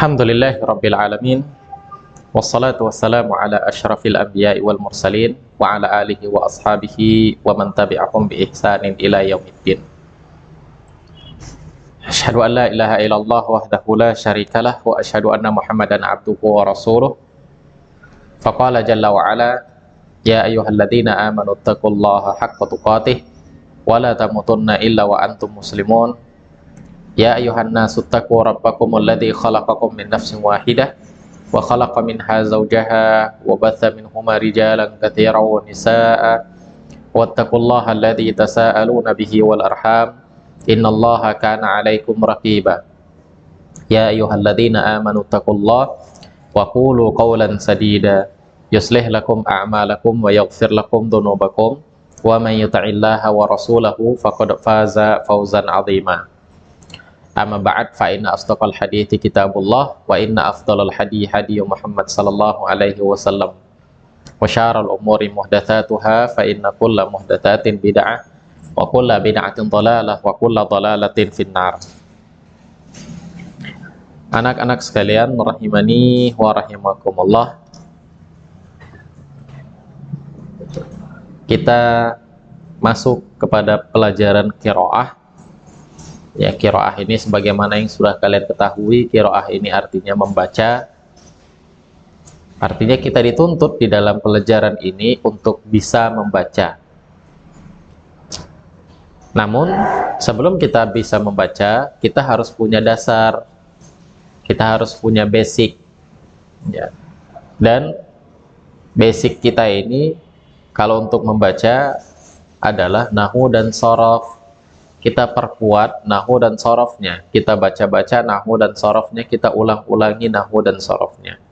Alhamdulillahi Rabbil Alamin. Wassalatu wassalamu ala ashrafil anbiya'i wal mursalin wa ala alihi wa ashabihi wa man tabi'ahum bi ihsanin ila yaumiddin. Asyhadu an la ilaha illallah wahdahu la syarikalah wa asyhadu anna Muhammadan abduhu wa rasuluh. Faqala jalla wa ala ya ayyuhalladzina amanu taqullaha haqqa tuqatih wa la tamutunna illa wa antum muslimun. Ya ayyuhan nasu taqu rabbakumul ladzi khalaqakum min nafsin wahidah wa khalaqa minha zawjaha wa batha minhuma rijalan katsiran wa nisaa'a wattaqullaha alladzi tasaaluna bihi wal arham innallaha kana 'alaikum raqiba. Ya ayyuhalladzina amanu taqullaha wa qulu qawlan sadida yuslih lakum a'malakum wa yaghfir lakum dhunubakum wa man yuti'illaha wa rasulahu faqad faza fawzan 'azima. Amma ba'd fa inna asdaqal hadithi kitabullah wa inna afdalal hadi hadi Muhammad sallallahu alaihi wasallam wa syarrul umuri muhdatsatuha fa inna kulla muhdatsatin bid'ah wa kulla bid'atin dhalalah wa kulla dhalalatin finnar. Anak-anak sekalian rahimani wa rahimakumullah, kita masuk kepada pelajaran qiraah. Ya, qiraah ini sebagaimana yang sudah kalian ketahui, qiraah ini artinya membaca. Artinya kita dituntut di dalam pelajaran ini untuk bisa membaca. Namun, sebelum kita bisa membaca, kita harus punya dasar. Kita harus punya basic. Ya. Dan basic kita ini kalau untuk membaca adalah nahwu dan shorof. Kita perkuat nahwu dan sorofnya, kita baca-baca nahwu dan sorofnya, kita ulang-ulangi nahwu dan sorofnya.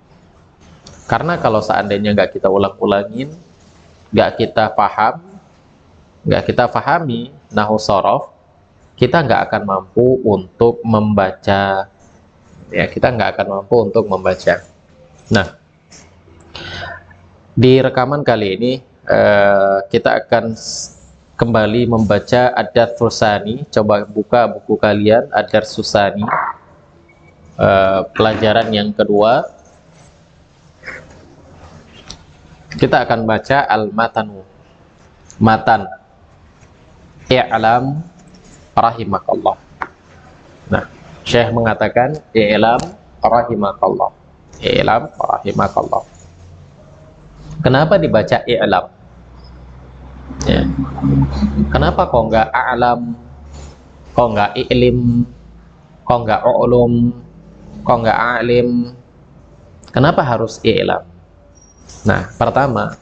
Karena kalau seandainya nggak kita ulang-ulangin, nggak kita paham, nggak kita pahami nahwu sorof, kita nggak akan mampu untuk membaca. Ya, kita nggak akan mampu untuk membaca. Nah, di rekaman kali ini kita akan kembali membaca Ad-Darsus Tsani. Coba buka buku kalian, Ad-Darsus Tsani, pelajaran yang kedua. Kita akan baca Al-Matanu, matan. I'lam rahimakallah. Nah, Syekh mengatakan i'lam rahimakallah. I'lam rahimakallah. Kenapa dibaca i'lam? Ya. Kenapa kok nggak a'lam, kok nggak i'lim, kok nggak ulum, kok nggak alim? Kenapa harus i'lam? Nah, pertama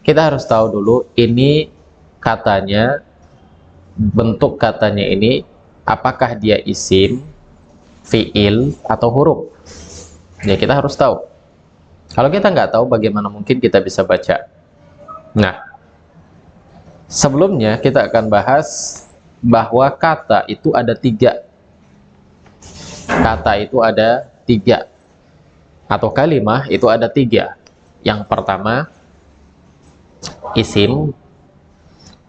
kita harus tahu dulu ini katanya, bentuk katanya ini apakah dia isim, fi'il atau huruf. Ya, kita harus tahu. Kalau kita nggak tahu, bagaimana mungkin kita bisa baca? Nah, sebelumnya kita akan bahas bahwa kata itu ada tiga. Kata itu ada tiga, atau kalimah itu ada tiga. Yang pertama isim,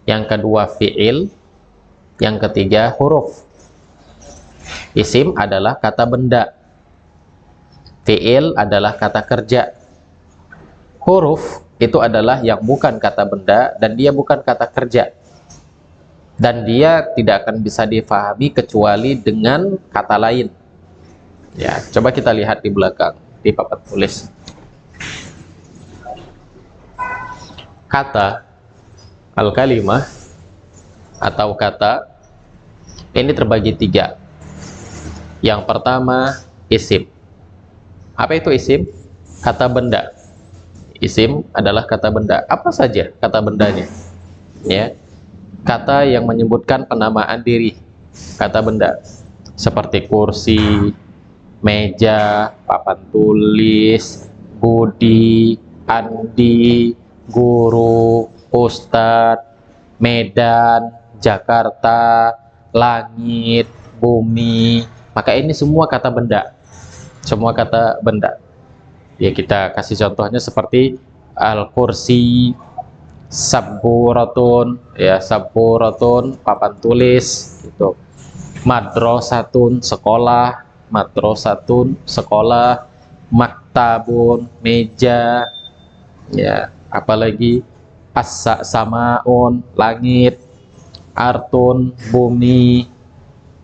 yang kedua fi'il, yang ketiga huruf. Isim adalah kata benda, fi'il adalah kata kerja, huruf itu adalah yang bukan kata benda dan dia bukan kata kerja, dan dia tidak akan bisa difahami kecuali dengan kata lain. Ya, coba kita lihat di belakang di papan tulis. Kata al-kalimah atau kata ini terbagi tiga. Yang pertama isim. Apa itu isim? Kata benda. Isim adalah kata benda. Apa saja kata bendanya? Ya, kata yang menyebutkan penamaan diri, kata benda, seperti kursi, meja, papan tulis, budi, andi, guru, ustadz, medan, Jakarta, langit, bumi. Maka ini semua kata benda. Semua kata benda. Ya, kita kasih contohnya seperti al-kursi, saburatun, ya, saburatun, papan tulis, gitu. Madrasatun, sekolah, madrasatun, sekolah, maktabun, meja, ya, apalagi as-samaun, langit, artun, bumi,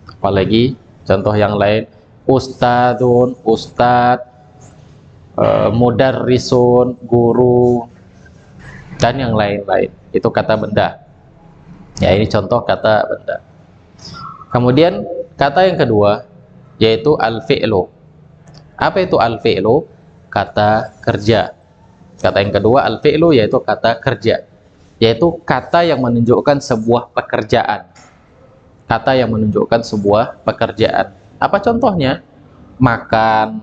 apalagi contoh yang lain, ustadun, ustad, mudarrisun, guru, dan yang lain-lain. Itu kata benda. Ya, ini contoh kata benda. Kemudian kata yang kedua yaitu al-fi'lu. Apa itu al-fi'lu? Kata kerja. Kata yang kedua al-fi'lu yaitu kata kerja, yaitu kata yang menunjukkan sebuah pekerjaan. Kata yang menunjukkan sebuah pekerjaan. Apa contohnya? Makan,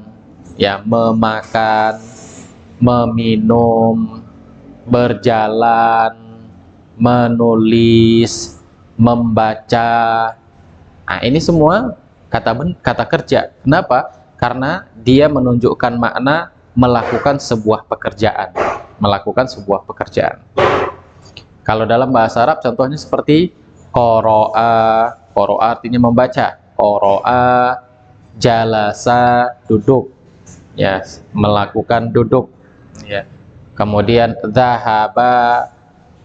ya, memakan, meminum, berjalan, menulis, membaca. Nah, ini semua kata kerja. Kenapa? Karena dia menunjukkan makna melakukan sebuah pekerjaan. Melakukan sebuah pekerjaan. Kalau dalam bahasa Arab contohnya seperti qara'a. Qara'a artinya membaca. Qara'a, jalasa, duduk. Ya, melakukan duduk. Ya. Kemudian dhahaba,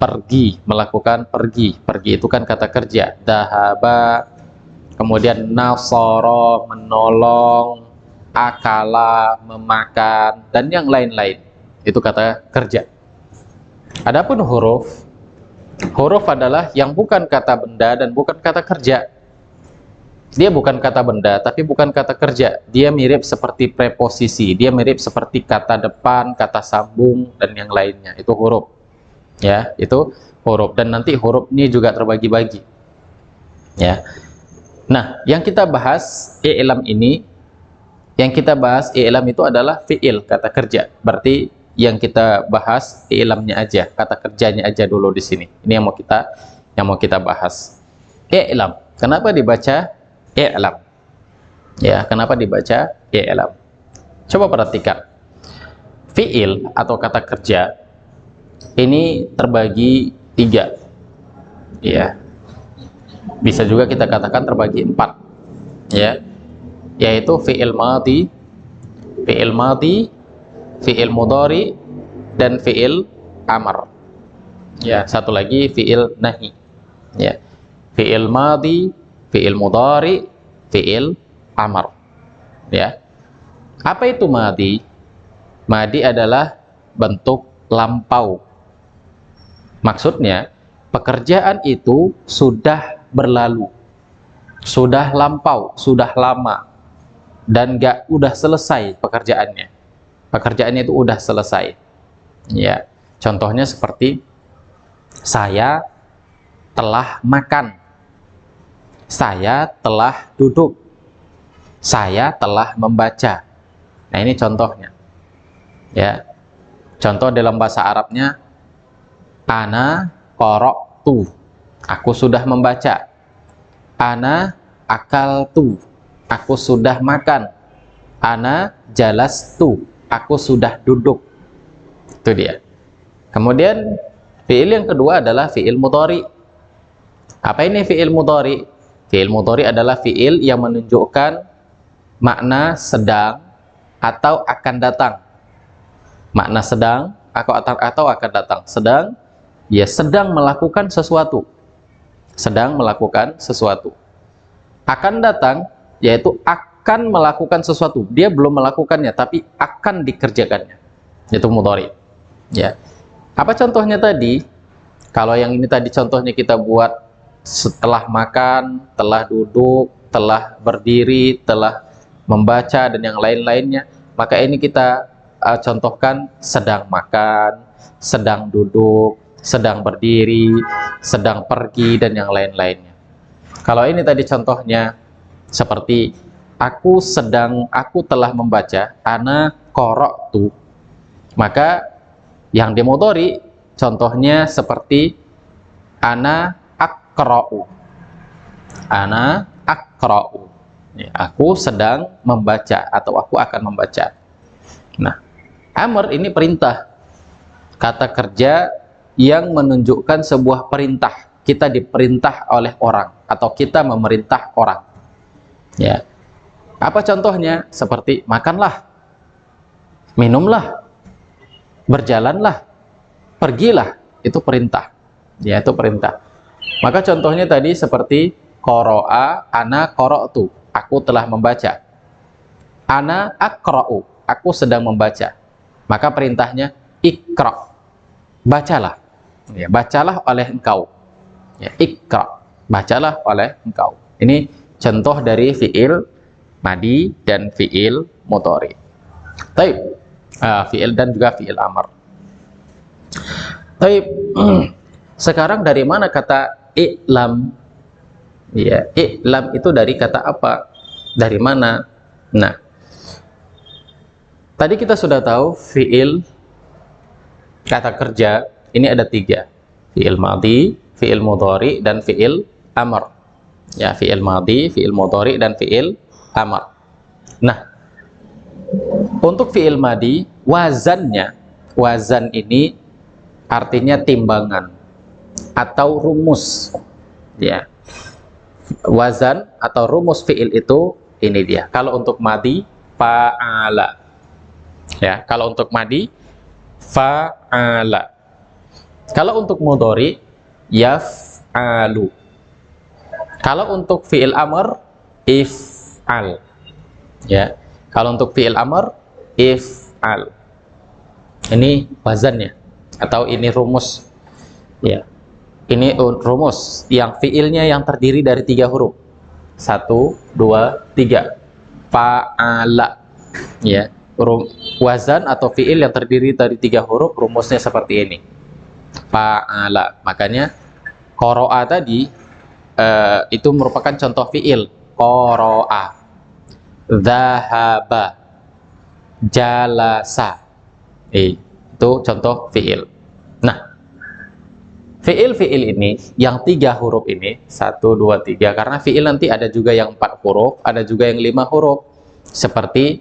pergi, melakukan pergi. Pergi itu kan kata kerja. Dhahaba. Kemudian nasara, menolong, akala, memakan, dan yang lain-lain. Itu kata kerja. Adapun huruf, huruf adalah yang bukan kata benda dan bukan kata kerja. Dia bukan kata benda, tapi bukan kata kerja. Dia mirip seperti preposisi, dia mirip seperti kata depan, kata sambung, dan yang lainnya. Itu huruf. Ya, itu huruf. Dan nanti huruf ini juga terbagi-bagi. Ya. Nah, yang kita bahas i'lam ini, yang kita bahas i'lam itu adalah fi'il, kata kerja. Berarti yang kita bahas i'lamnya aja, kata kerjanya aja dulu di sini. Ini yang mau kita bahas. I'lam. Kenapa dibaca i'lam? Ya, kenapa dibaca i'lam? Coba perhatikan. Fi'il atau kata kerja ini terbagi 3. Ya. Bisa juga kita katakan terbagi 4. Ya. Yaitu fi'il madhi, fi'il mudhari, dan fi'il amr. Ya, satu lagi fi'il nahi. Ya. Fi'il madhi, fi'il mudhari, fi'il amr. Ya. Apa itu madhi? Madhi adalah bentuk lampau. Maksudnya, pekerjaan itu sudah berlalu, sudah lampau, sudah lama, dan udah selesai pekerjaannya. Pekerjaannya itu udah selesai. Ya, contohnya seperti saya telah makan, saya telah duduk, saya telah membaca. Nah, ini contohnya. Ya, contoh dalam bahasa Arabnya, ana qara'tu, aku sudah membaca. Ana akaltu, aku sudah makan. Ana jalastu, aku sudah duduk. Itu dia. Kemudian fi'il yang kedua adalah fi'il mudhari. Apa ini fi'il mudhari? Fi'il mudhari adalah fi'il yang menunjukkan makna sedang atau akan datang. Makna sedang atau akan datang. Sedang, ya, sedang melakukan sesuatu. Sedang melakukan sesuatu. Akan datang, yaitu akan melakukan sesuatu. Dia belum melakukannya, tapi akan dikerjakannya. Itu mudhari. Ya. Apa contohnya tadi? Kalau yang ini tadi contohnya kita buat setelah makan, telah duduk, telah berdiri, telah membaca, dan yang lain-lainnya. Maka ini kita contohkan sedang makan, sedang duduk, sedang berdiri, sedang pergi, dan yang lain-lainnya. Kalau ini tadi contohnya seperti aku telah membaca, ana qara'tu, maka yang dimudhari contohnya seperti ana aqra'u. Ana aqra'u. Ya, aku sedang membaca atau aku akan membaca. Nah, amr ini perintah, kata kerja yang menunjukkan sebuah perintah. Kita diperintah oleh orang atau kita memerintah orang. Ya. Apa contohnya? Seperti makanlah, minumlah, berjalanlah, pergilah. Itu perintah. Ya, itu perintah. Maka contohnya tadi seperti qara'a, ana qara'tu, aku telah membaca. Ana aqra'u, aku sedang membaca. Maka perintahnya iqra', bacalah. Ya, bacalah oleh engkau. Ya, iqra', bacalah oleh engkau. Ini contoh dari fi'il madi dan fi'il mudhari. Taib. Fi'il dan juga fi'il amr. Taib. Sekarang dari mana kata i'lam? Ya, i'lam itu dari kata apa? Dari mana? Nah, tadi kita sudah tahu fi'il, kata kerja, ini ada 3. Fi'il madi, fi'il mudhari, dan fi'il amr. Ya, fi'il madi, fi'il mudhari, dan fi'il amr. Nah, untuk fi'il madi, wazannya, wazan ini artinya timbangan atau rumus. Ya, wazan atau rumus fi'il itu ini dia. Kalau untuk madi, fa'ala. Ya, kalau untuk madi, fa'ala. Kalau untuk mudhari, yaf'alu. Kalau untuk fi'il amr, if'al. Ya, kalau untuk fi'il amr, if'al. Ini wazannya atau ini rumus. Ya, ini rumus yang fi'ilnya yang terdiri dari 3 huruf. 1, 2, 3. Fa'ala. Ya, wazan atau fi'il yang terdiri dari 3 huruf, rumusnya seperti ini. Fa'ala. Makanya qara'a tadi itu merupakan contoh fi'il. Qara'a, dhahaba, jalasa. Itu contoh fi'il. Nah, fi'il ini yang 3 huruf ini, 1, 2, 3, karena fi'il nanti ada juga yang 4 huruf, ada juga yang 5 huruf. Seperti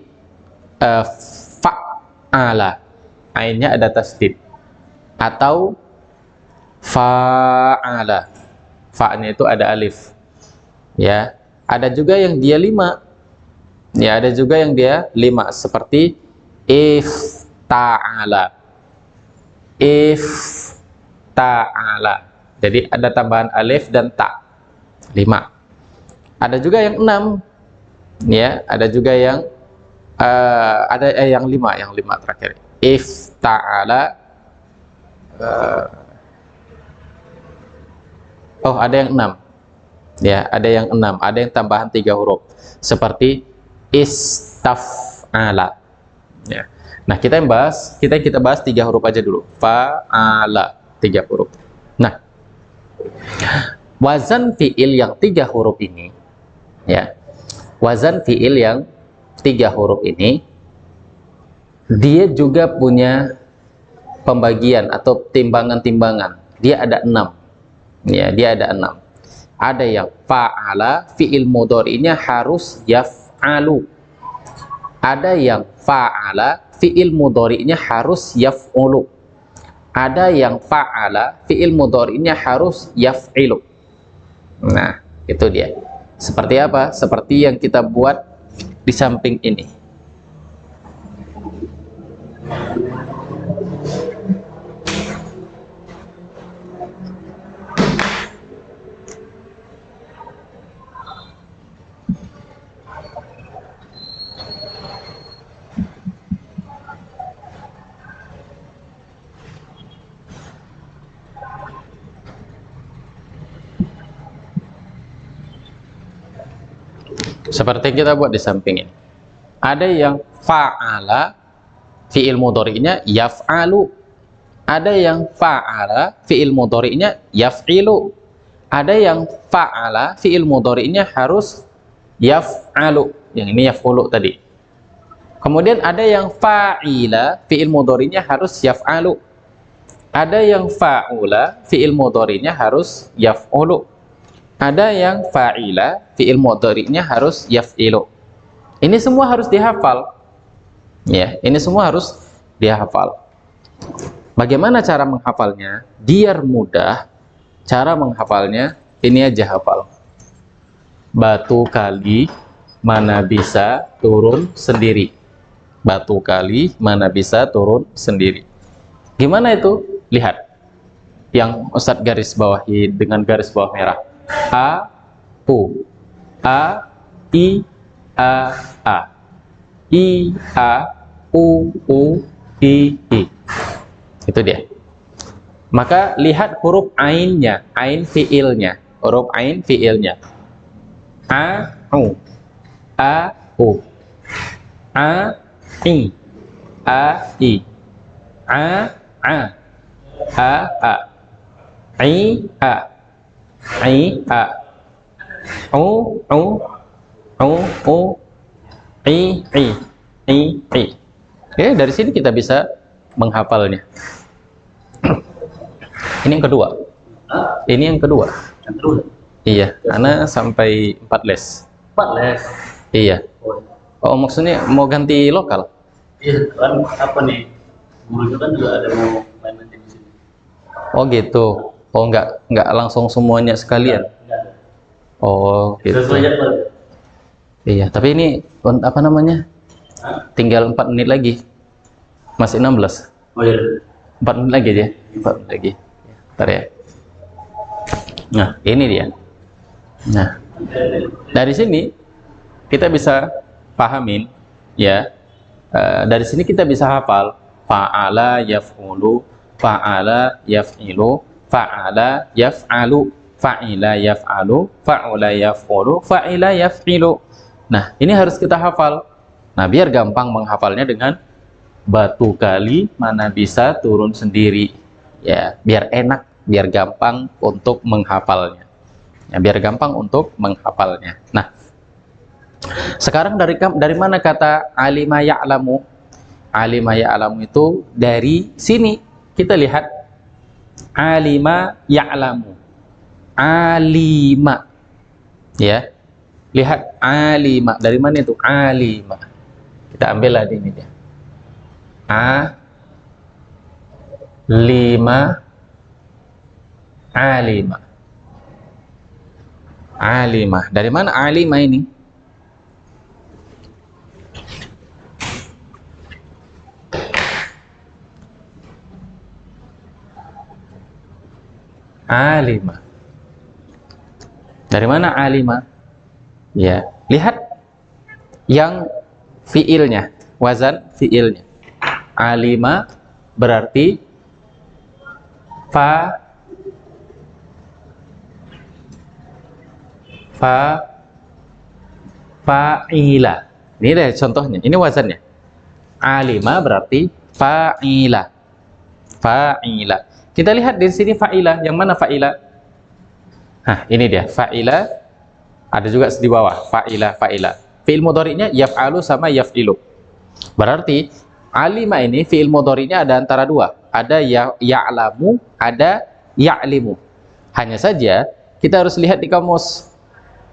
fa'ala, ainnya ada tasdid. Atau fa'ala, fa'nya itu ada alif. Ya, ada juga yang dia 5. Ya, ada juga yang dia 5, seperti ifta'ala. Ta'ala. Jadi ada tambahan alif dan ta. 5. Ada juga yang 6. Ya, ada juga yang ada yang 5 terakhir. Ifta'ala. Oh, ada yang 6. Ya, ada yang 6. Ada yang tambahan 3 huruf. Seperti istaf'ala. Ya. Nah, kita bahas 3 huruf aja dulu. Fa'ala, 3 huruf. Nah, wazan fi'il yang 3 huruf ini, ya, wazan fi'il yang 3 huruf ini, dia juga punya pembagian atau timbangan-timbangan. Dia ada 6. Ya, dia ada 6. Ada yang fa'ala, fi'il mudhari'nya harus yaf'alu. Ada yang fa'ala, fi'il mudhari'nya harus yaf'ulu. Ada yang fa'ala, fi'il mudhari'nya harus yaf'ilu. Nah, itu dia. Seperti apa? Seperti yang kita buat di samping ini. Seperti yang kita buat di samping ini. Ada yang fa'ala, fi'il mudhari'nya yaf'alu. Ada yang fa'ala, fi'il mudhari'nya yaf'ilu. Ada yang fa'ala, fi'il mudhari'nya harus yaf'alu. Yang ini yaf'ulu tadi. Kemudian ada yang fa'ila, fi'il mudhari'nya harus yaf'alu. Ada yang fa'ula, fi'il mudhari'nya harus yaf'ulu. Ada yang fa'ila, fi'il mudhari'nya harus yaf'ilu. Ini semua harus dihafal. Ya, ini semua harus dihafal. Bagaimana cara menghafalnya? Biar mudah, cara menghafalnya ini aja hafal. Batu kali mana bisa turun sendiri. Batu kali mana bisa turun sendiri. Gimana itu? Lihat. Yang Ustadz garis bawahi dengan garis bawah merah. A, U. A, I, A, A. I, A, U, I, I. Itu dia. Maka lihat huruf ainnya, ain fiilnya, huruf ain fiilnya. A, U, A, U, A, I, A, I, A, A, A, I, A, I, A, U, I, I, I, I. Oke, dari sini kita bisa menghafalnya. Ini yang kedua. Ini yang kedua. Yang kedua. Iya, Ana sampai 4 les. 4 les. Iya. Oh, maksudnya mau ganti lokal? Iya, kan apa nih? Gurunya kan juga ada mau main nanti di sini. Oh gitu. Oh nggak langsung semuanya sekalian. Enggak. Oh gitu. Sesuai jadwal. Iya, tapi ini apa namanya? Tinggal 4 menit lagi. Masih 16. Oh iya. 4 menit lagi aja. 4 menit lagi. Bentar ya. Nah, ini dia. Nah, dari sini kita bisa pahamin ya. Dari sini kita bisa hafal fa'ala yaf'ulu, fa'ala yaf'ilu, fa'ala yaf'alu, fa'ila yaf'alu, fa'ula yaf'ulu, fa'ila yaf'ilu. Nah, ini harus kita hafal. Nah, biar gampang menghafalnya dengan batu kali mana bisa turun sendiri. Ya, biar enak, biar gampang untuk menghafalnya. Ya, biar gampang untuk menghafalnya. Nah, sekarang dari mana kata alima ya'lamu? Alima ya'lamu itu dari sini. Kita lihat alima ya'lamu. Alima. Ya. Lihat alima. Dari mana itu? Alima. Kita ambil lagi ini dia. A lima alima. Alima. Dari mana alima ini? Alima. Dari mana alima? Ya, lihat yang fiilnya, wazan fiilnya. Alima berarti fa'ila. Ini deh contohnya. Ini wazannya. Alima berarti fa'ila. Fa'ila. Kita lihat di sini fa'ila. Yang mana fa'ila? Nah, ini dia. Fa'ila. Ada juga di bawah. Fa'ila, fa'ila. Fi'il mudhari'nya yaf'alu sama yaf'ilu. Berarti alima ini fi'il mudhari'nya ada antara dua. Ada ya'lamu, ada ya'limu. Hanya saja kita harus lihat di kamus.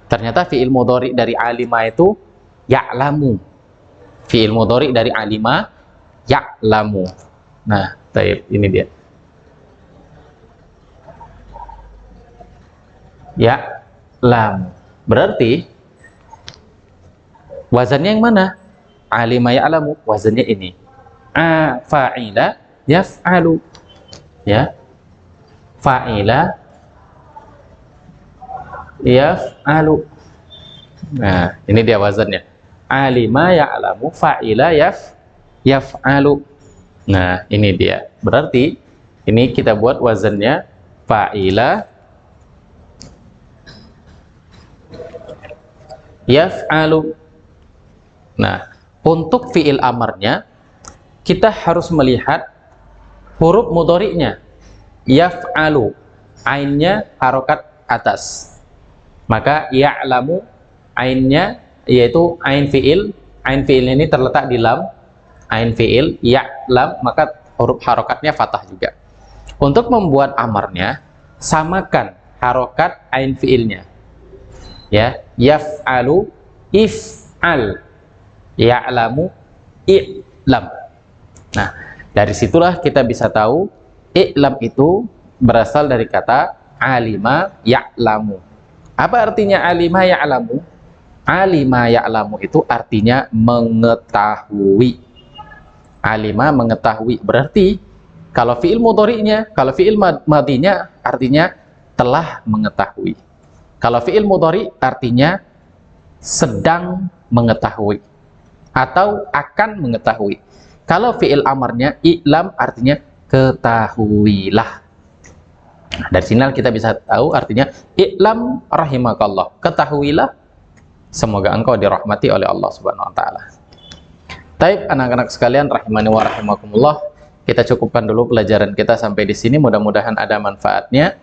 Ternyata fi'il mudhari' dari alima itu ya'lamu. Fi'il mudhari' dari alima ya'lamu. Nah, taib, ini dia. Ya'lamu. Berarti wazannya yang mana? Alima ya'lamu. Wazannya ini. A fa'ila yaf'alu. Ya. Fa'ila yaf'alu. Nah, ini dia wazannya. Alima ya'lamu fa'ila yaf'alu. Nah, ini dia. Berarti ini kita buat wazannya fa'ila yaf'alu. Nah, untuk fi'il amarnya kita harus melihat huruf mudhari'nya. Yaf'alu. Ainnya harokat atas. Maka ya'lamu ainnya yaitu ain fi'il. Ain fi'il ini terletak di lam. Ain fi'il ya'lam, maka huruf harokatnya fathah juga. Untuk membuat amarnya, samakan harokat ain fi'ilnya. Ya, yaf'alu if'al, ya'lamu i'lam. Nah, dari situlah kita bisa tahu i'lam itu berasal dari kata alima ya'lamu. Apa artinya alima ya'lamu? Alima ya'lamu itu artinya mengetahui. Alima mengetahui, berarti kalau fi'il mudhari'nya, kalau fi'il madhinya artinya telah mengetahui. Kalau fi'il mudhari artinya sedang mengetahui atau akan mengetahui. Kalau fi'il amarnya i'lam artinya ketahuilah. Dari sini kita bisa tahu artinya i'lam rahimakallah, ketahuilah semoga engkau dirahmati oleh Allah Subhanahu wa taala. Taib anak-anak sekalian rahimani wa rahimakumullah, kita cukupkan dulu pelajaran kita sampai di sini, mudah-mudahan ada manfaatnya.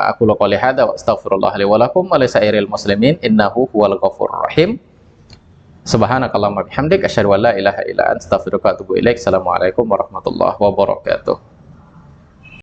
Aku qouli hadza wa astaghfirullah li wa lakum wa li sairil muslimin innahu huwal ghafurur rahim. Subhanakallahumma bihamdik asyhadu an la ilaha illa anta astaghfiruka wa atubu ilaik. Assalamualaikum warahmatullahi wabarakatuh.